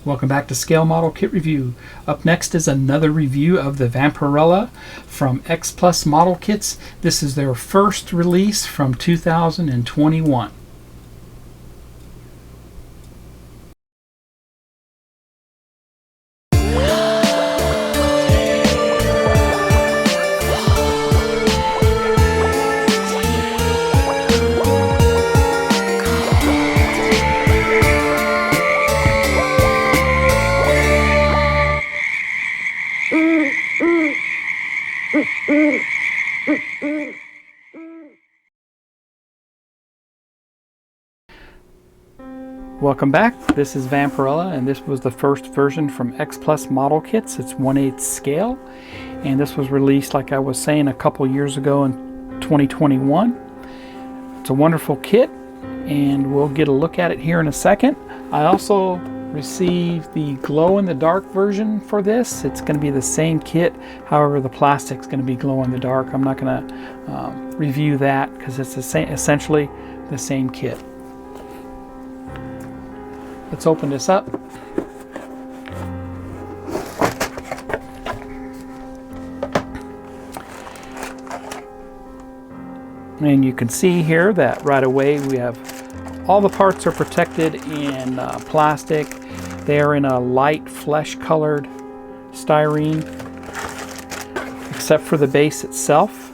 Welcome back to Scale Model Kit Review. Up next is another review of the Vampirella from X Plus Model Kits. This is their first release from 2021. Welcome back. This is Vampirella, and this was the first version from X Plus Model Kits. It's 1/8 scale, and this was released, like I was saying, a couple years ago in 2021. It's a wonderful kit, and we'll get a look at it here in a second. I also received the glow-in-the-dark version for this. It's going to be the same kit, however the plastic's going to be glow-in-the-dark. I'm not going to review that because it's essentially the same kit. Let's open this up. And you can see here that right away we have all the parts are protected in plastic. They are in a light flesh colored styrene, except for the base itself.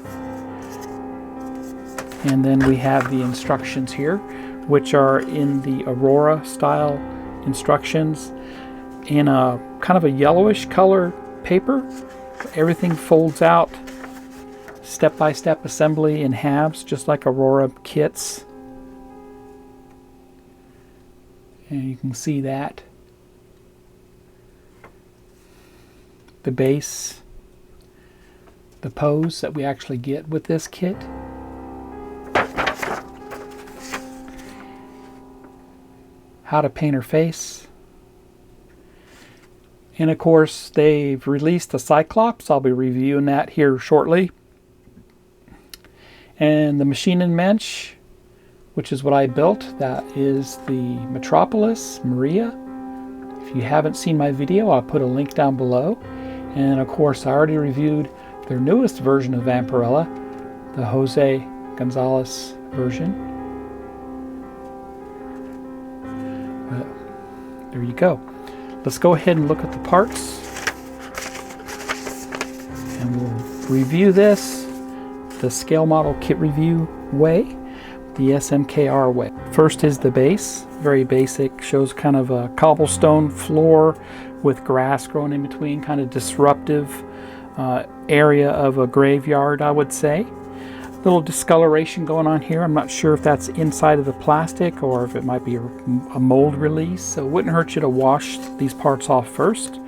And then we have the instructions here, which are in the Aurora style instructions in a kind of a yellowish color paper. Everything folds out, step-by-step assembly in halves, just like Aurora kits. And you can see that. The base, the pose that we actually get with this kit. How to paint her face. And of course, they've released the Cyclops. I'll be reviewing that here shortly. And the machine and mensch, which is what I built, that is the Metropolis Maria. If you haven't seen my video, I'll put a link down below. And of course, I already reviewed their newest version of Vampirella, the Jose Gonzalez version. There you go. Let's go ahead and look at the parts, and we'll review this the Scale Model Kit Review way, the SMKR way. First is the base, very basic, shows kind of a cobblestone floor with grass growing in between, kind of disruptive area of a graveyard, I would say. Little discoloration going on here. I'm not sure if that's inside of the plastic or if it might be a mold release, so it wouldn't hurt you to wash these parts off first,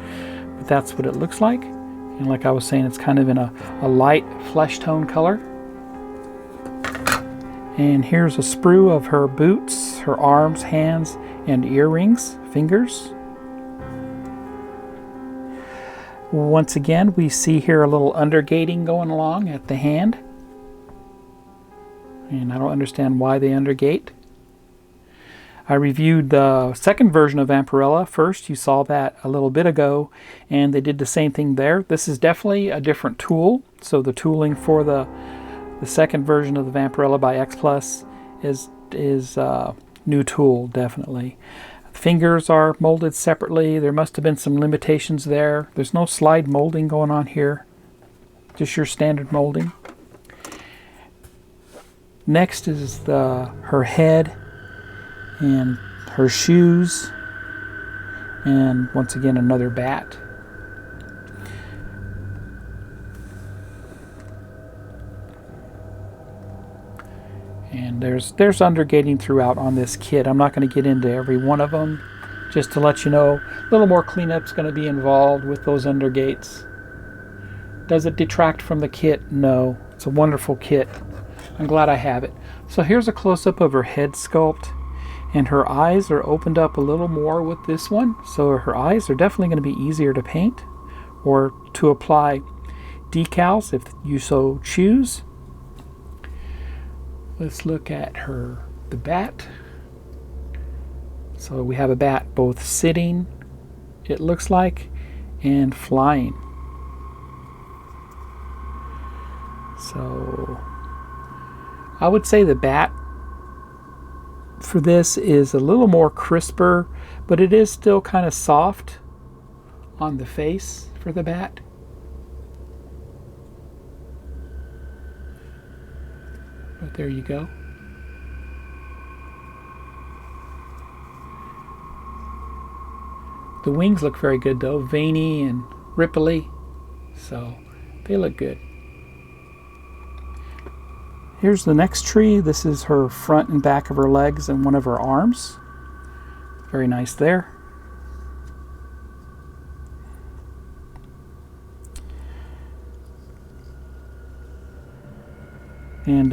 but that's what it looks like. And like I was saying, it's kind of in a light flesh tone color. And here's a sprue of her boots, her arms, hands, and earrings, fingers. Once again, we see here a little undergating going along at the hand. And I don't understand why they undergate. I reviewed the second version of Vampirella first. You saw that a little bit ago, and they did the same thing there. This is definitely a different tool. So the tooling for the second version of the Vampirella by X Plus is new tool, definitely. Fingers are molded separately. There must have been some limitations there. There's no slide molding going on here, just your standard molding. Next is her head and her shoes, and once again another bat. And there's undergating throughout on this kit. I'm not going to get into every one of them, just to let you know a little more cleanup's going to be involved with those undergates. Does it detract from the kit? No. It's a wonderful kit. I'm glad I have it. So here's a close-up of her head sculpt, and her eyes are opened up a little more with this one, so her eyes are definitely going to be easier to paint or to apply decals if you so choose. Let's look at the bat. So we have a bat both sitting it looks like, and flying. So I would say the bat for this is a little more crisper, but it is still kind of soft on the face for the bat. But there you go. The wings look very good though, veiny and ripply, so they look good. Here's the next tree. This is her front and back of her legs and one of her arms. Very nice there. And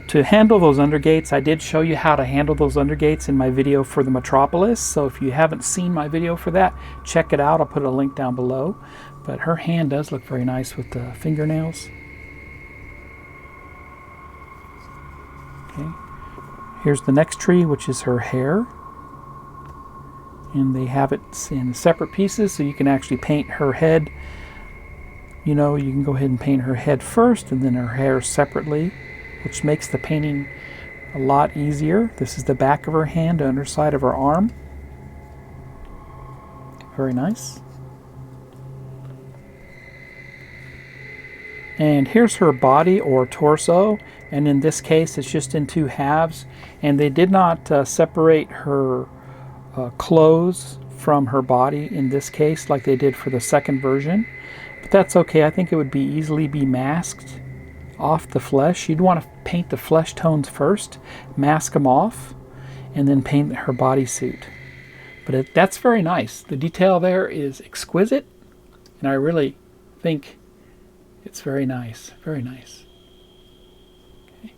to handle those undergates, I did show you how to handle those undergates in my video for the Metropolis. So if you haven't seen my video for that, check it out. I'll put a link down below. But her hand does look very nice with the fingernails. Okay. Here's the next tree, which is her hair. And they have it in separate pieces, so you can actually paint her head. You know, you can go ahead and paint her head first and then her hair separately, which makes the painting a lot easier. This is the back of her hand, the underside of her arm. Very nice. And here's her body or torso, and in this case it's just in two halves, and they did not separate her clothes from her body in this case like they did for the second version, but that's okay. I think it would easily be masked off the flesh. You'd want to paint the flesh tones first, mask them off, and then paint her bodysuit. But that's very nice. The detail there is exquisite, and I really think it's very nice, very nice. Okay.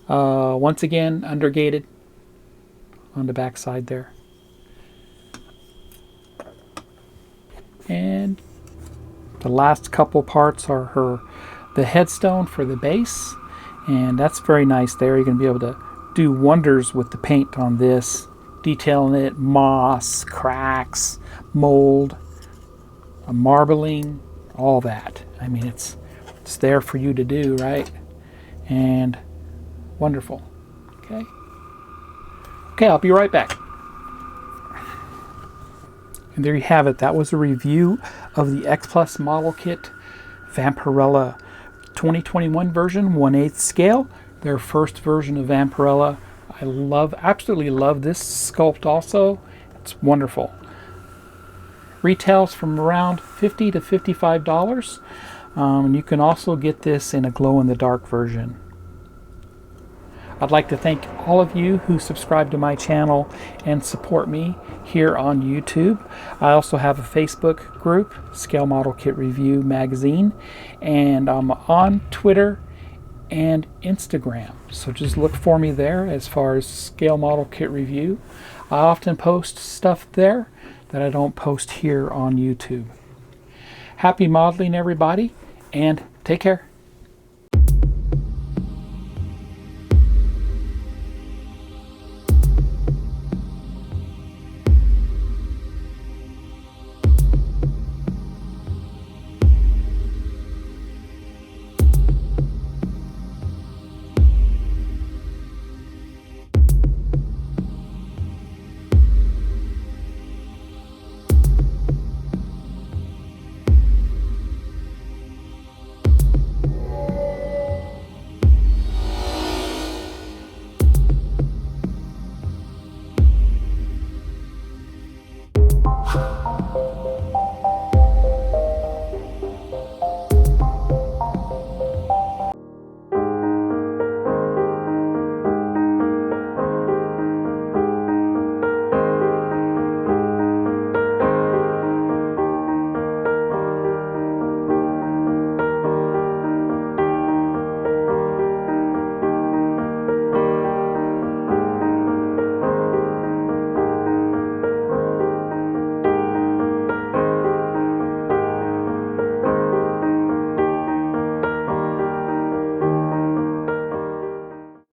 Once again, undergated on the back side there. And the last couple parts are the headstone for the base, and that's very nice there. You're going to be able to do wonders with the paint on this, detailing it, moss, cracks, mold, marbling, all that. I mean, it's there for you to do, right? And wonderful. Okay, I'll be right back. And there you have it. That was a review of the X Plus Model Kit Vampirella 2021 version, 1/8 scale. Their first version of Vampirella. I absolutely love this sculpt also. It's wonderful. Retails from around $50 to $55. And you can also get this in a glow-in-the-dark version. I'd like to thank all of you who subscribe to my channel and support me here on YouTube. I also have a Facebook group, Scale Model Kit Review Magazine, and I'm on Twitter and Instagram. So just look for me there as far as Scale Model Kit Review. I often post stuff there that I don't post here on YouTube. Happy modeling, everybody, and take care.